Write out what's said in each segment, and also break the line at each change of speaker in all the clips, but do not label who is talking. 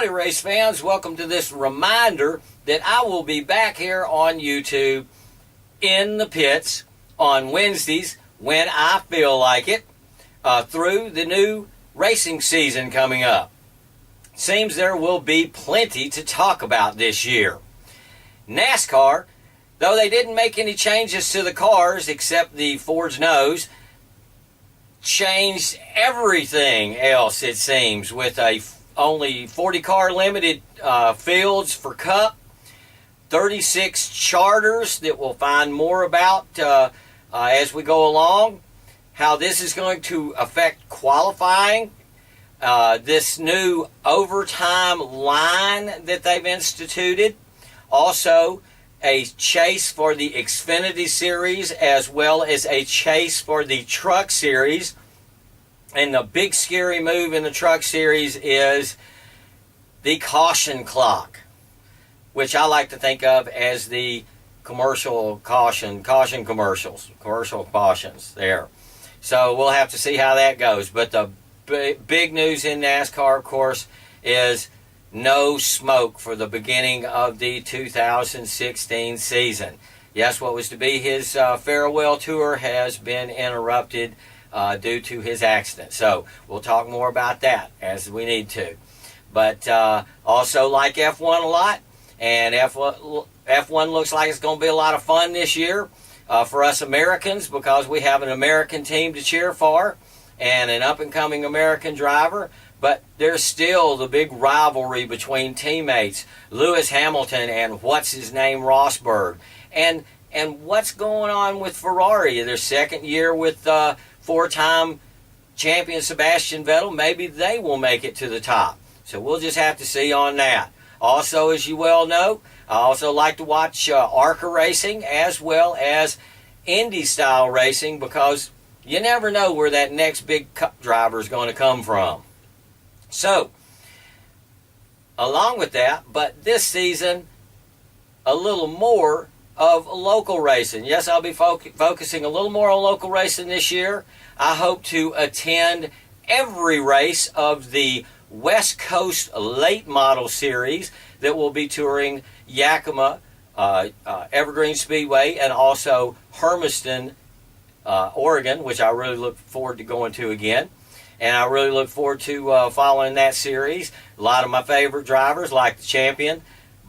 Howdy race fans, welcome to this reminder that I will be back here on YouTube in the pits on Wednesdays when I feel like it through the new racing season coming up. Seems there will be plenty to talk about this year. NASCAR, though they didn't make any changes to the cars except the Ford's nose, changed everything else, it seems, with only 40 car limited fields for Cup, 36 charters that we'll find more about as we go along, how this is going to affect qualifying, this new overtime line that they've instituted, also a chase for the Xfinity Series as well as a chase for the Truck Series. And the big scary move in the Truck Series is the caution clock, which I like to think of as the commercial caution commercials, commercial cautions there. So we'll have to see how that goes. But the big news in NASCAR, of course, is no smoke for the beginning of the 2016 season. Yes, what was to be his farewell tour has been interrupted due to his accident. So we'll talk more about that as we need to. But also like F1 a lot, and F1 looks like it's going to be a lot of fun this year for us Americans, because we have an American team to cheer for and an up-and-coming American driver. But there's still the big rivalry between teammates, Lewis Hamilton and what's-his-name Rosberg. And what's going on with Ferrari? Their second year with four-time champion Sebastian Vettel. Maybe they will make it to the top. So we'll just have to see on that. Also, as you well know, I also like to watch ARCA racing as well as Indy-style racing, because you never know where that next big cup driver is going to come from. So, along with that, but this season, a little more of local racing. Yes, I'll be focusing a little more on local racing this year. I hope to attend every race of the West Coast Late Model Series that will be touring Yakima, Evergreen Speedway, and also Hermiston, Oregon, which I really look forward to going to again. And I really look forward to following that series. A lot of my favorite drivers, like the champion,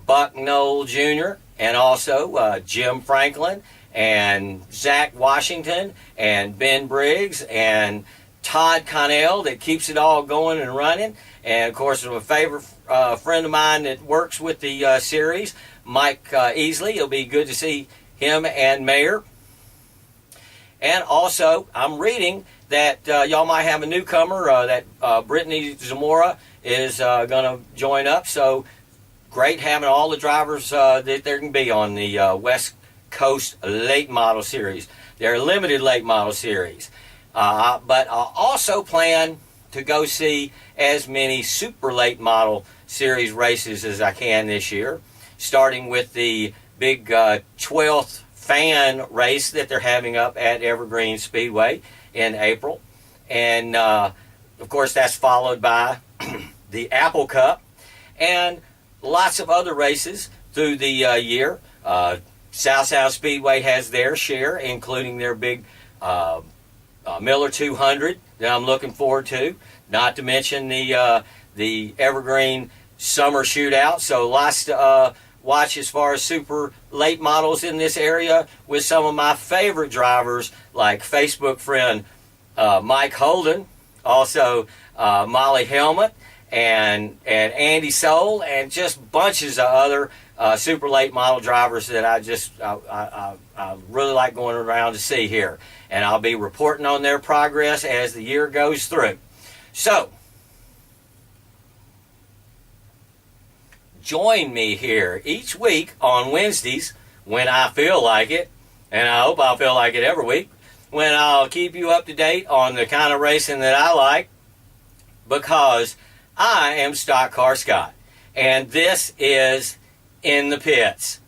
Buck Knoll Jr., and also Jim Franklin, and Zach Washington, and Ben Briggs, and Todd Connell, that keeps it all going and running. And, of course, a favorite friend of mine that works with the series, Mike Easley. It'll be good to see him and Mayor. And also, I'm reading that y'all might have a newcomer, that Brittany Zamora is going to join up. So great having all the drivers that there can be on the West Coast Late Model Series. They're a limited late model series. But I also plan to go see as many super late model series races as I can this year, starting with the big 12th fan race that they're having up at Evergreen Speedway in April. And of course that's followed by the Apple Cup and lots of other races through the year. South Speedway has their share, including their big Miller 200 that I'm looking forward to, not to mention the Evergreen Summer Shootout. So lots to watch as far as super late models in this area, with some of my favorite drivers like Facebook friend Mike Holden, also Molly Helmut, and Andy Soul, and just bunches of other super late model drivers that I really like going around to see here. And I'll be reporting on their progress as the year goes through. So, join me here each week on Wednesdays when I feel like it, and I hope I'll feel like it every week, when I'll keep you up to date on the kind of racing that I like, because I am StockCar Scott, and this is In the Pits.